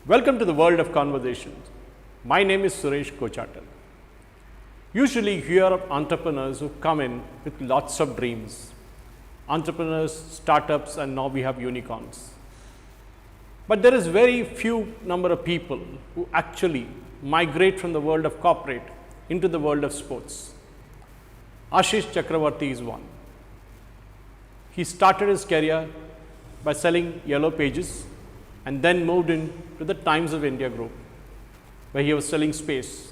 Welcome to the world of conversations. My name is Suresh Kochatal. Usually you hear of entrepreneurs who come in with lots of dreams. Entrepreneurs, startups, and now we have unicorns. But there is very few number of people who actually migrate from the world of corporate into the world of sports. Ashish Chakravarti is one. He started his career by selling Yellow Pages and then moved into the Times of India group, where he was selling space.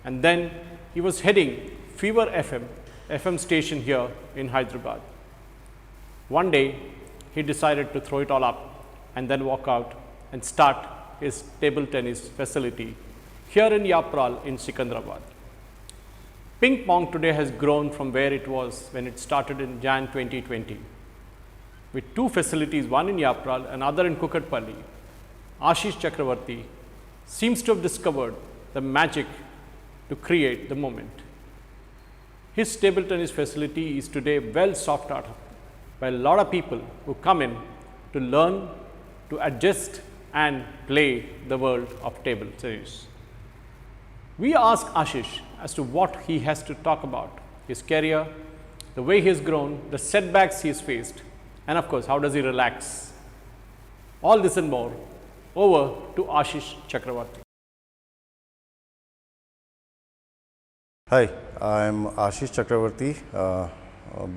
And then he was heading Fever FM station here in Hyderabad. One day, he decided to throw it all up and then walk out and start his table tennis facility here in Yapral in Secunderabad. Ping pong today has grown from where it was when it started in Jan 2020. With two facilities, one in Yapral and other in Kukatpalli, Ashish Chakravarti seems to have discovered the magic to create the moment. His table tennis facility is today well sought after by a lot of people who come in to learn, to adjust and play the world of table tennis. We ask Ashish as to what he has to talk about, his career, the way he has grown, the setbacks he has faced, and of course, how does he relax. All this and more, over to Ashish Chakravarti. Hi, I am Ashish Chakravarti,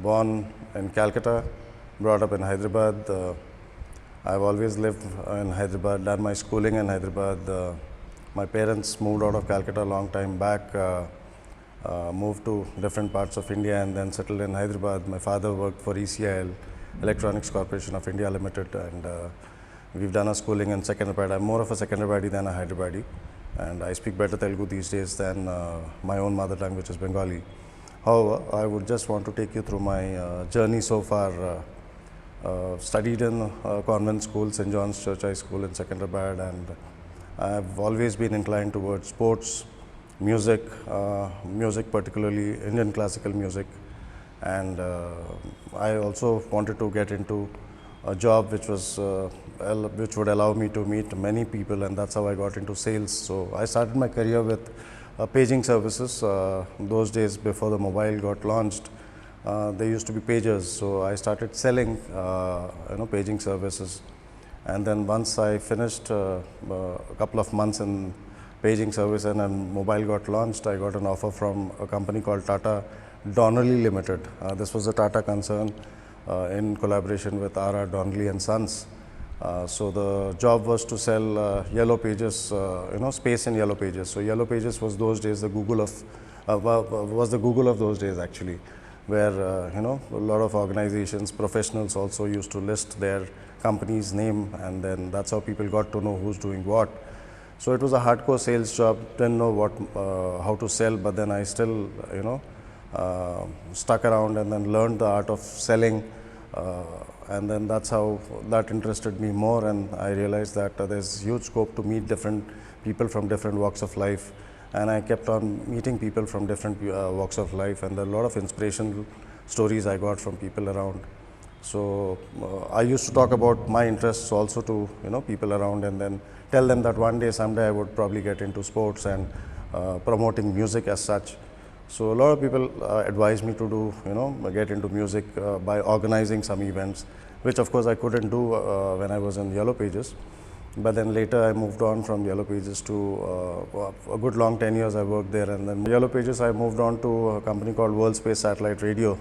born in Calcutta, brought up in Hyderabad. I've always lived in Hyderabad, done my schooling in Hyderabad. My parents moved out of Calcutta a long time back, moved to different parts of India and then settled in Hyderabad. My father worked for ECIL, Electronics Corporation of India Limited, and we've done our schooling in Secunderabad. I'm more of a Secunderabadi than a Hyderabadi, and I speak better Telugu these days than my own mother tongue, which is Bengali. However, I would just want to take you through my journey so far. Studied in convent school, St. John's Church High School in Secunderabad, and I've always been inclined towards sports, music, particularly Indian classical music, and I also wanted to get into a job which would allow me to meet many people, and that's how I got into sales. So I started my career with paging services. Those days before the mobile got launched, there used to be pagers, so I started selling paging services. And then once I finished a couple of months in paging service and then mobile got launched, I got an offer from a company called Tata Donnelly Limited. This was a Tata concern in collaboration with R.R. Donnelly and Sons. So the job was to sell Yellow Pages, space in Yellow Pages. So Yellow Pages was those days the Google of those days actually, where a lot of organizations, professionals also used to list their company's name, and then that's how people got to know who's doing what. So it was a hardcore sales job. Didn't know how to sell, but then I still stuck around and then learned the art of selling, and then that's how that interested me more, and I realized that there's huge scope to meet different people from different walks of life. And I kept on meeting people from different walks of life, and a lot of inspirational stories I got from people around. So I used to talk about my interests also to people around, and then tell them that one day, someday I would probably get into sports and promoting music as such. So a lot of people advised me to do get into music by organizing some events, which of course I couldn't do when I was in Yellow Pages. But then later I moved on from Yellow Pages to a good long 10 years I worked there, and then Yellow Pages I moved on to a company called World Space Satellite Radio.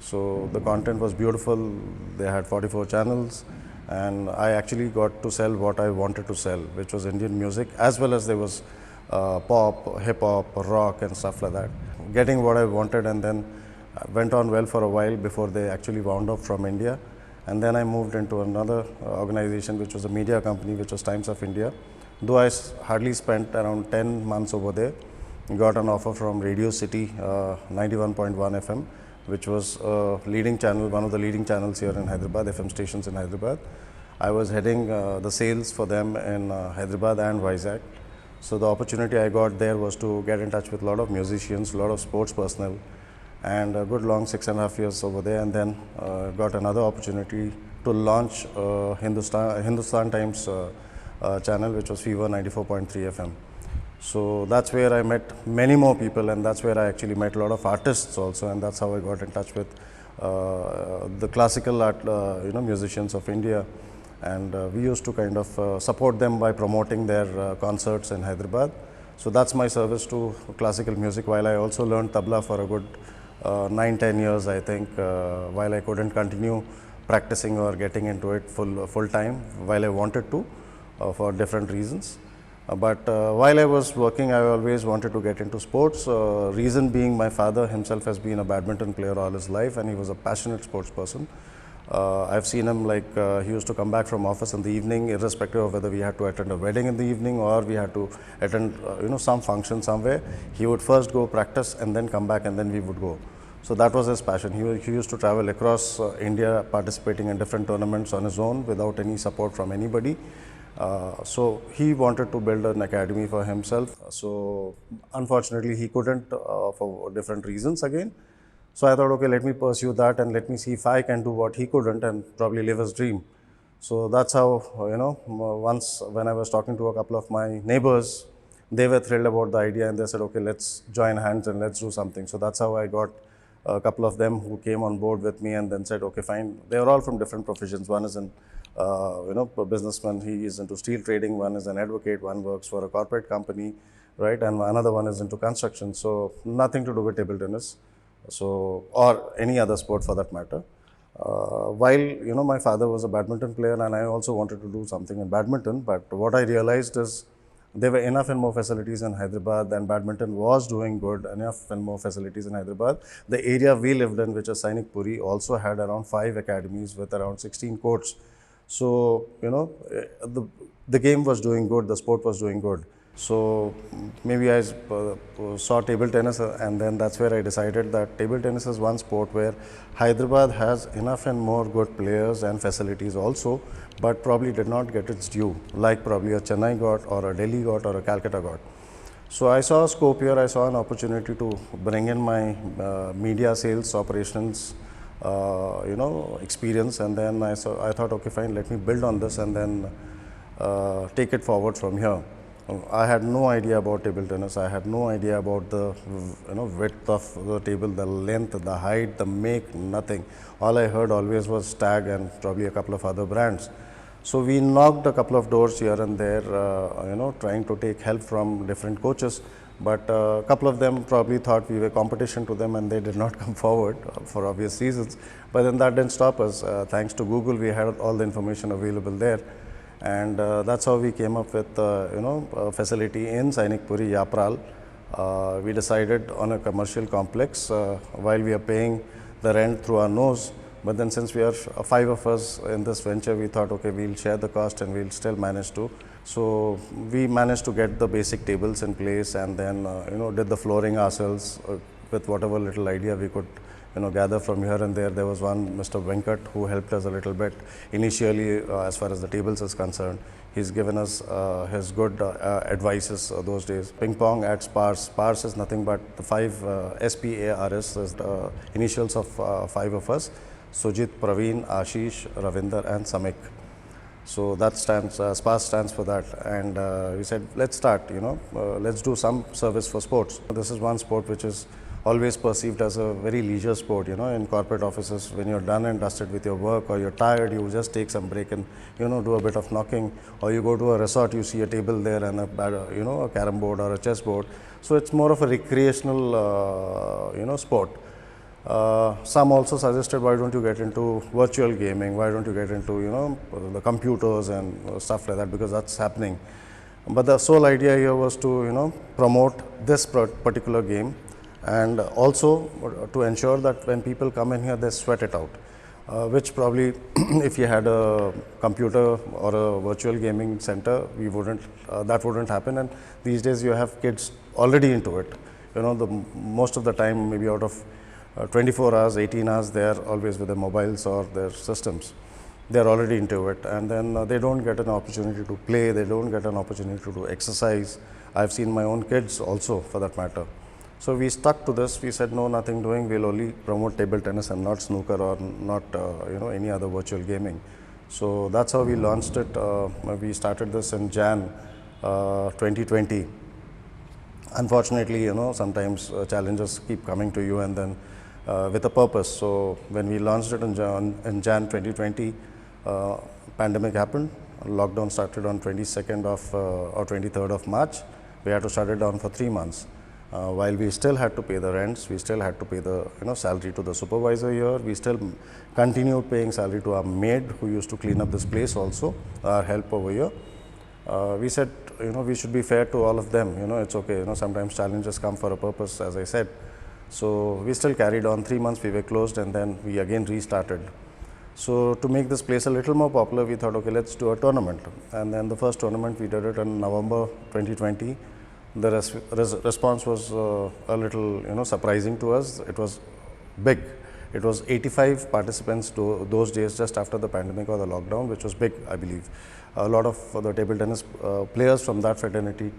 So the content was beautiful. They had 44 channels, and I actually got to sell what I wanted to sell, which was Indian music, as well as there was pop, hip hop, rock and stuff like that. Getting what I wanted, and then went on well for a while before they actually wound up from India. And then I moved into another organization, which was a media company, which was Times of India. Though I hardly spent around 10 months over there, got an offer from Radio City 91.1 FM, which was a leading channel, one of the leading channels here in Hyderabad, FM stations in Hyderabad. I was heading the sales for them in Hyderabad and Vizag. So the opportunity I got there was to get in touch with a lot of musicians, a lot of sports personnel, and a good long 6.5 years over there, and then got another opportunity to launch Hindustan Times channel, which was Fever 94.3 FM. So that's where I met many more people, and that's where I actually met a lot of artists also, and that's how I got in touch with the classical art, musicians of India. And we used to kind of support them by promoting their concerts in Hyderabad. So that's my service to classical music, while I also learned tabla for a good 9-10 years, I think, while I couldn't continue practicing or getting into it full time, while I wanted to, for different reasons. But while I was working, I always wanted to get into sports. Reason being, my father himself has been a badminton player all his life, and he was a passionate sports person. I've seen him, like, he used to come back from office in the evening, irrespective of whether we had to attend a wedding in the evening or we had to attend some function somewhere. He would first go practice and then come back, and then we would go. So that was his passion. He used to travel across India, participating in different tournaments on his own without any support from anybody. So he wanted to build an academy for himself. So unfortunately he couldn't, for different reasons again. So I thought, okay, let me pursue that and let me see if I can do what he couldn't and probably live his dream. So that's how, once when I was talking to a couple of my neighbors, they were thrilled about the idea, and they said, okay, let's join hands and let's do something. So that's how I got a couple of them who came on board with me, and then said, okay, fine. They are all from different professions. One is in, a businessman, he is into steel trading. One is an advocate, one works for a corporate company, right? And another one is into construction. So nothing to do with table tennis. So, or any other sport for that matter. While my father was a badminton player, and I also wanted to do something in badminton, but what I realized is there were enough and more facilities in Hyderabad, and badminton was doing good, enough and more facilities in Hyderabad. The area we lived in, which is Sainik Puri, also had around 5 academies with around 16 courts. So, the game was doing good, the sport was doing good. So maybe I saw table tennis, and then that's where I decided that table tennis is one sport where Hyderabad has enough and more good players and facilities also, but probably did not get its due, like probably a Chennai got, or a Delhi got, or a Calcutta got. So I saw a scope here, I saw an opportunity to bring in my media sales operations experience, and then I thought, okay, fine, let me build on this and then take it forward from here. I had no idea about table tennis. I had no idea about the width of the table, the length, the height, the make, nothing. All I heard always was Stag and probably a couple of other brands. So we knocked a couple of doors here and there, trying to take help from different coaches. But a couple of them probably thought we were competition to them, and they did not come forward for obvious reasons. But then that didn't stop us. Thanks to Google, we had all the information available there. And that's how we came up with a facility in Sainik Puri, Yapral. We decided on a commercial complex while we are paying the rent through our nose. But then since we are 5 of us in this venture, we thought, okay, we'll share the cost and we'll still manage to. So we managed to get the basic tables in place, and then did the flooring ourselves with whatever little idea we could gather from here and there. There was one Mr. Venkat who helped us a little bit initially as far as the tables is concerned. He's given us his good advices those days. Ping pong at SPARS. SPARS is nothing but the 5 SPARS is the initials of 5 of us: Sujit, Praveen, Ashish, Ravinder, and Samik. So that stands, SPARS stands for that. And we said, let's start, let's do some service for sports. This is one sport which is always perceived as a very leisure sport. In corporate offices, when you're done and dusted with your work, or you're tired, you just take some break and do a bit of knocking. Or you go to a resort, you see a table there and a carom board or a chess board. So it's more of a recreational sport. Some also suggested, why don't you get into virtual gaming, why don't you get into the computers and stuff like that, because that's happening. But the sole idea here was to promote this particular game, and also to ensure that when people come in here, they sweat it out, which probably if you had a computer or a virtual gaming center, we wouldn't, that wouldn't happen. And these days you have kids already into it. Most of the time, maybe out of 24 hours, 18 hours, they are always with their mobiles or their systems. They are already into it, and then they don't get an opportunity to play, they don't get an opportunity to do exercise. I've seen my own kids also, for that matter. So we stuck to this. We said, no, nothing doing. We'll only promote table tennis and not snooker or not, any other virtual gaming. So that's how we launched it. We started this in Jan 2020. Unfortunately, sometimes challenges keep coming to you, and then with a purpose. So when we launched it in Jan 2020, pandemic happened. Lockdown started on 22nd of or 23rd of March. We had to shut it down for 3 months. While we still had to pay the rents, we still had to pay the salary to the supervisor here. We still continued paying salary to our maid who used to clean up this place also, our help over here. We said, we should be fair to all of them. It's okay. Sometimes challenges come for a purpose, as I said. So we still carried on. 3 months we were closed, and then we again restarted. So to make this place a little more popular, we thought, okay, let's do a tournament. And then the first tournament we did it in November 2020. The response was a little, surprising to us. It was big. It was 85 participants those days, just after the pandemic or the lockdown, which was big, I believe. A lot of the table tennis players from that fraternity,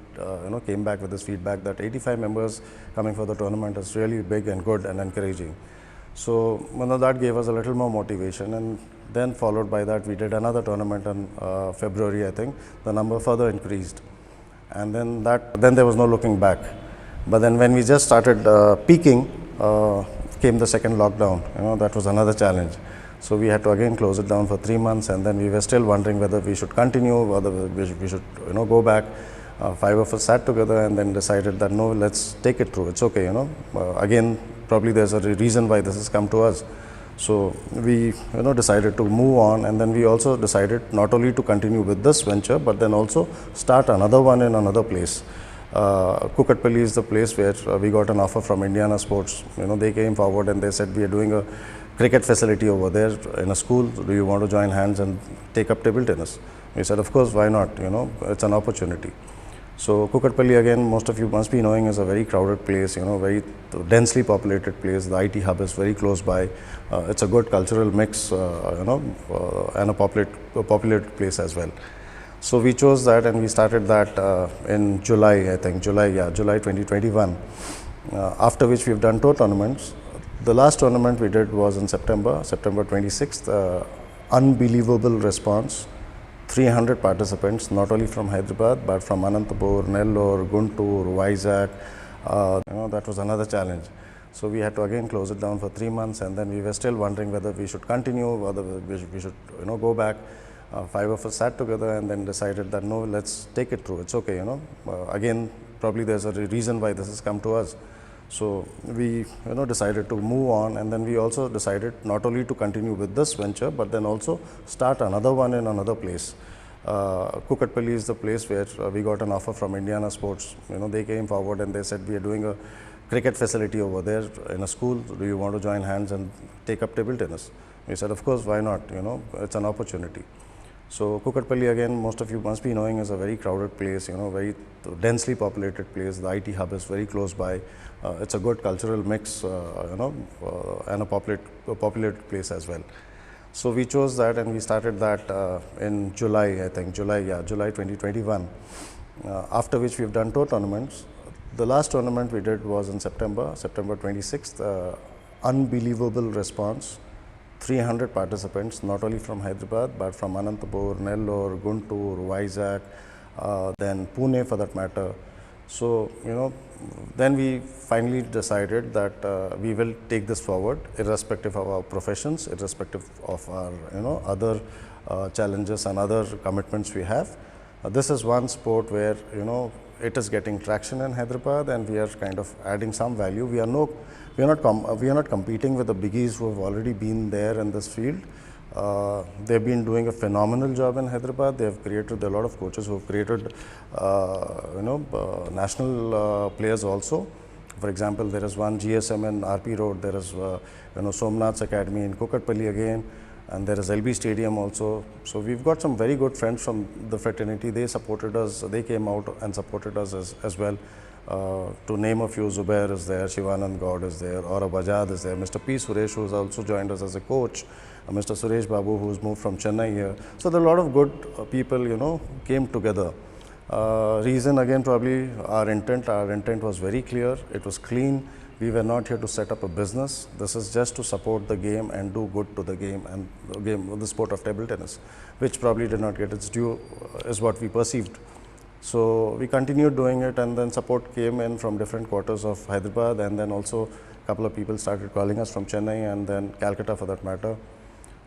came back with this feedback that 85 members coming for the tournament is really big and good and encouraging. So that gave us a little more motivation, and then followed by that, we did another tournament in February, I think. The number further increased. And then there was no looking back. But then when we just started peaking, came the second lockdown. That was another challenge. So we had to again close it down for 3 months, and then we were still wondering whether we should continue, whether we should go back. 5 of us sat together and then decided that no, let's take it through. It's okay. Again, probably there's a reason why this has come to us. So we decided to move on, and then we also decided not only to continue with this venture, but then also start another one in another place. Kukatpalli is the place where we got an offer from Indiana Sports. They came forward and they said, we are doing a cricket facility over there in a school. Do you want to join hands and take up table tennis? We said, of course, why not? It's an opportunity. So Kukatpalli, again, most of you must be knowing, is a very crowded place, very densely populated place. The IT hub is very close by. It's a good cultural mix, and a populated place as well. So we chose that, and we started that in July, I think, July 2021, after which we've done 2 tournaments. The last tournament we did was in September 26th. Unbelievable response. 300 participants, not only from Hyderabad, but from Anantapur, Nellore, Guntur, Vizag. That was another challenge. So we had to again close it down for 3 months, and then we were still wondering whether we should continue, whether we should go back. 5 of us sat together and then decided that no, let's take it through. It's okay. Again, probably there's a reason why this has come to us. So we decided to move on, and then we also decided not only to continue with this venture, but then also start another one in another place. Kukatpalli is the place where we got an offer from Indiana Sports. They came forward and they said, we are doing a cricket facility over there in a school. Do you want to join hands and take up table tennis? We said, of course, why not? It's an opportunity. So Kukatpalli, again, most of you must be knowing, is a very crowded place, very densely populated place. The IT hub is very close by. It's a good cultural mix, and a populated place as well. So we chose that, and we started that in July, I think, July 2021, after which we've done 2 tournaments. The last tournament we did was in September 26th. Unbelievable response. 300 participants, not only from Hyderabad, but from Anantapur, Nellore, Guntur, Vizag, then Pune for that matter. So, then we finally decided that we will take this forward, irrespective of our professions, irrespective of our, other challenges and other commitments we have. This is one sport where, it is getting traction in Hyderabad, and we are kind of adding some value. We are not competing with the biggies who have already been there in this field. They've been doing a phenomenal job in Hyderabad. They have created a lot of coaches who have created, national players also. For example, there is one GSM in RP Road. There is, Somnath's Academy in Kukatpalli again, and there is LB Stadium also. So we've got some very good friends from the fraternity. They supported us. They came out and supported us as well. To name a few, Zubair is there, Shivanand Gaud is there, Aura Bajad is there, Mr. P. Suresh, who has also joined us as a coach, Mr. Suresh Babu, who's moved from Chennai here. So there are a lot of good people, came together. Reason again, probably our intent was very clear. It was clean. We were not here to set up a business. This is just to support the game and do good to the game and the sport of table tennis, which probably did not get its due, is what we perceived. So we continued doing it, and then support came in from different quarters of Hyderabad, and then also a couple of people started calling us from Chennai and then Calcutta for that matter.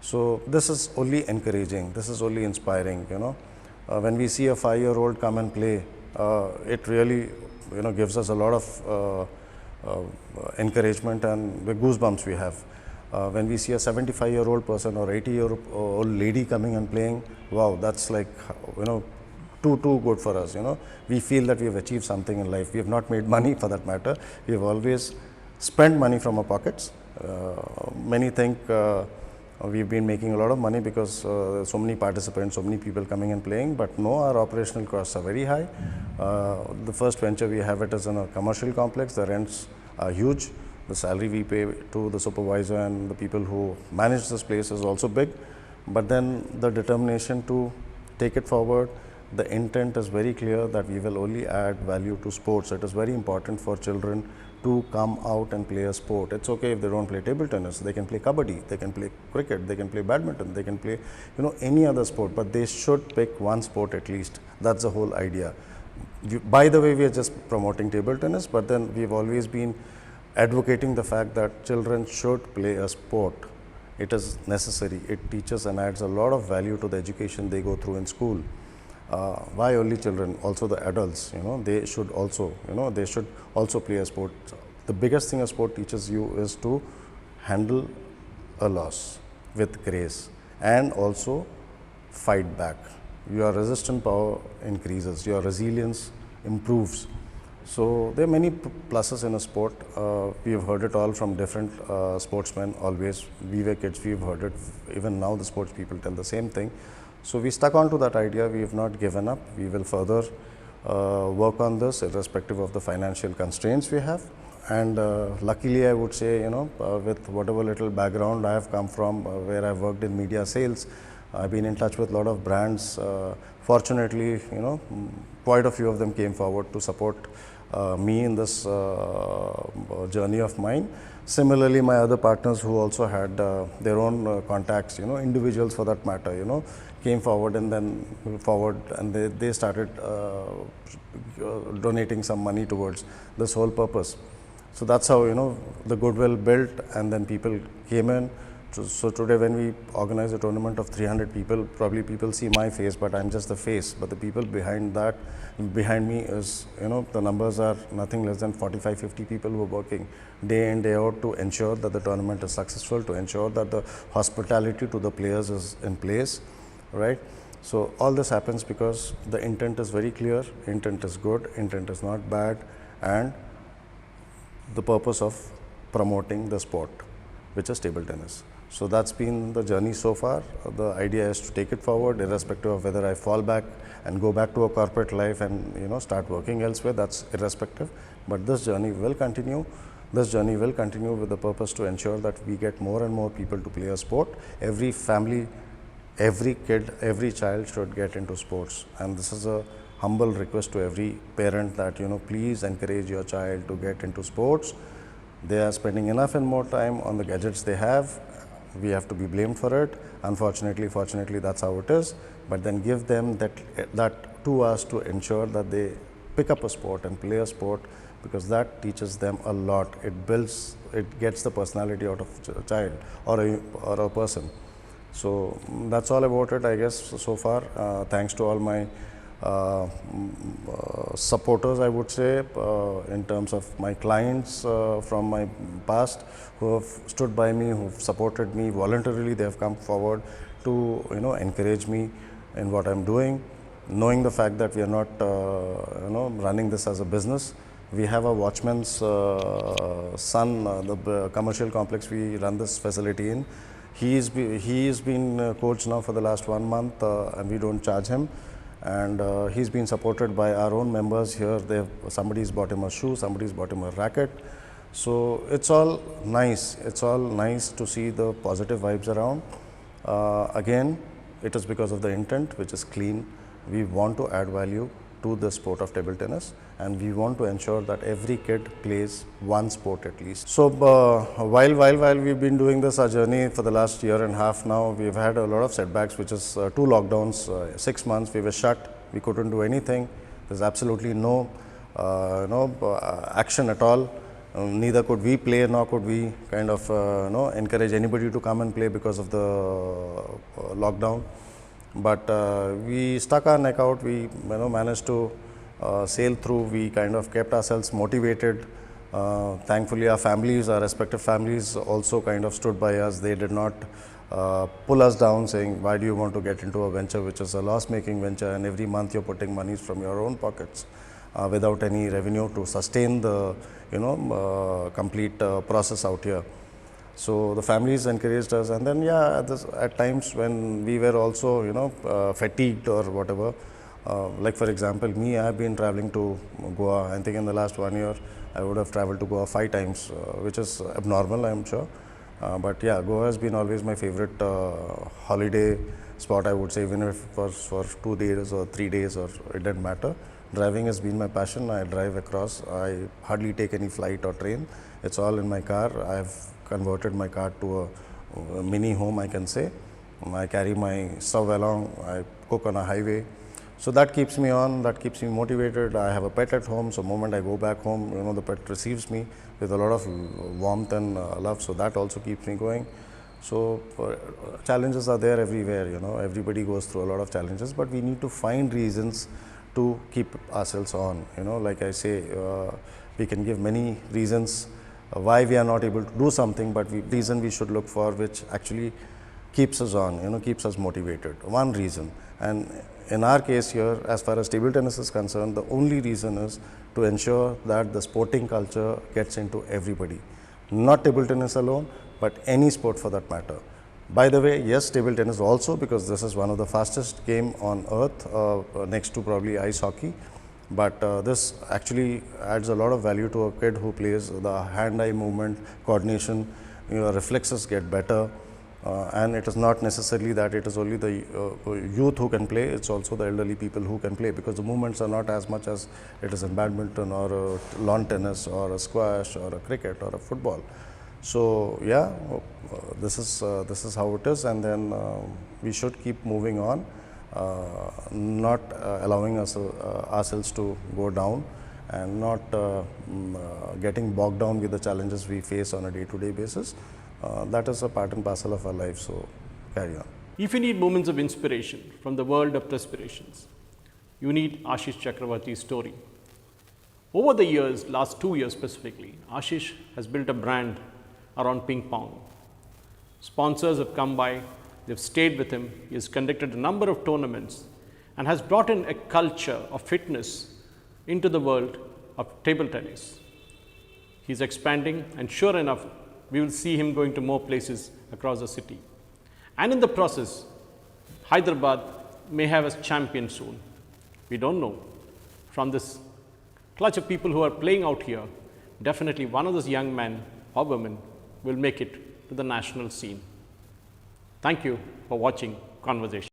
So this is only encouraging, this is only inspiring, you know. When we see a 5-year-old come and play, it really, you know, gives us a lot of encouragement and the goosebumps we have. When we see a 75-year-old person or 80-year-old lady coming and playing, wow, that's like, you know, too good for us, you know. We feel that we have achieved something in life. We have not made money for that matter. We have always spent money from our pockets. Many think we've been making a lot of money because so many participants, so many people coming and playing, but no, our operational costs are very high. The first venture we have it is in a commercial complex. The rents are huge. The salary we pay to the supervisor and the people who manage this place is also big. But then the determination to take it forward, the intent is very clear that we will only add value to sports. It is very important for children to come out and play a sport. It's okay if they don't play table tennis, they can play kabaddi, they can play cricket, they can play badminton, they can play, you know, any other sport, but they should pick one sport at least. That's the whole idea. By the way, we are just promoting table tennis, but then we've always been advocating the fact that children should play a sport. It is necessary. It teaches and adds a lot of value to the education they go through in school. Why only children? Also the adults, you know, they should also, you know, they should also play a sport. The biggest thing a sport teaches you is to handle a loss with grace and also fight back. Your resistant power increases, your resilience improves. So there are many pluses in a sport. We have heard it all from different sportsmen always. We were kids, we have heard it. Even now the sports people tell the same thing. So we stuck on to that idea. We have not given up. We will further work on this irrespective of the financial constraints we have. And luckily, I would say, you know, with whatever little background I have come from, where I've worked in media sales, I've been in touch with a lot of brands. Fortunately, you know, quite a few of them came forward to support me in this journey of mine. Similarly, my other partners who also had their own contacts, you know, individuals for that matter, you know, came forward and then they started donating some money towards this whole purpose. So that's how, you know, the goodwill built, and then people came in. So today when we organize a tournament of 300 people, probably people see my face, but I'm just the face. But the people behind me is, you know, the numbers are nothing less than 45-50 people who are working day in, day out to ensure that the tournament is successful, to ensure that the hospitality to the players is in place, right? So all this happens because the intent is very clear, intent is good, intent is not bad, and the purpose of promoting the sport, which is table tennis. So that's been the journey so far. The idea is to take it forward, irrespective of whether I fall back and go back to a corporate life and, you know, start working elsewhere. That's irrespective. But this journey will continue. This journey will continue with the purpose to ensure that we get more and more people to play a sport. Every family, every kid, every child should get into sports. And this is a humble request to every parent that, you know, please encourage your child to get into sports. They are spending enough and more time on the gadgets they have. We have to be blamed for it. Unfortunately, fortunately, that's how it is. But then give them that 2 hours to ensure that they pick up a sport and play a sport, because that teaches them a lot. It builds, it gets the personality out of a child or a person. So that's all about it, I guess, so far. Thanks to all my supporters, I would say, in terms of my clients from my past who have stood by me, who have supported me voluntarily. They have come forward to, you know, encourage me in what I'm doing, knowing the fact that we are not, you know, running this as a business. We have a watchman's son, the commercial complex we run this facility in. He's been coached now for the last 1 month, and we don't charge him. And he's been supported by our own members here. Somebody's bought him a shoe, somebody's bought him a racket. So it's all nice. It's all nice to see the positive vibes around. Again, it is because of the intent, which is clean. We want to add value. to the sport of table tennis, and we want to ensure that every kid plays one sport at least. So while we've been doing this, our journey for the last year and a half now, we've had a lot of setbacks, which is 2 lockdowns, 6 months we were shut, we couldn't do anything. There's absolutely no action at all. Neither could we play, nor could we kind of encourage anybody to come and play because of the lockdown. But we stuck our neck out. We managed to sail through. We kind of kept ourselves motivated. Thankfully, our families, our respective families, also kind of stood by us. They did not pull us down, saying, "Why do you want to get into a venture which is a loss-making venture, and every month you're putting monies from your own pockets without any revenue to sustain the complete process out here." So the families encouraged us, and then at times when we were also fatigued or whatever, like for example me, I have been traveling to Goa. I think in the last 1 year I would have traveled to Goa 5 times, which is abnormal, I am sure. But yeah, Goa has been always my favorite holiday spot, I would say, even if it was for 2 days or 3 days, or it didn't matter. Driving has been my passion. I drive across. I hardly take any flight or train. It's all in my car. I've converted my car to a mini home, I can say. I carry my stuff along. I cook on a highway. So that keeps me on, that keeps me motivated. I have a pet at home, so the moment I go back home, the pet receives me with a lot of warmth and love, so that also keeps me going. So challenges are there everywhere, everybody goes through a lot of challenges, but we need to find reasons to keep ourselves on. Like I say, we can give many reasons why we are not able to do something, but reason we should look for which actually keeps us on, keeps us motivated. One reason. And in our case here, as far as table tennis is concerned, the only reason is to ensure that the sporting culture gets into everybody. Not table tennis alone, but any sport for that matter. By the way, yes, table tennis also, because this is one of the fastest game on earth, next to probably ice hockey. But this actually adds a lot of value to a kid who plays. The hand-eye movement, coordination, your reflexes get better. And it is not necessarily that it is only the youth who can play, it's also the elderly people who can play, because the movements are not as much as it is in badminton or lawn tennis or a squash or a cricket or a football. So yeah, this is how it is, and then we should keep moving on, not allowing us ourselves to go down, and not getting bogged down with the challenges we face on a day-to-day basis. That is a part and parcel of our life, so carry on. If you need moments of inspiration from the world of perspirations, you need Ashish Chakravarty's story. Over the years, last 2 years specifically, Ashish has built a brand around ping pong. Sponsors have come by, they've stayed with him, he has conducted a number of tournaments and has brought in a culture of fitness into the world of table tennis. He's expanding, and sure enough, we will see him going to more places across the city. And in the process, Hyderabad may have a champion soon. We don't know. From this clutch of people who are playing out here, definitely one of those young men or women will make it to the national scene. Thank you for watching Conversation.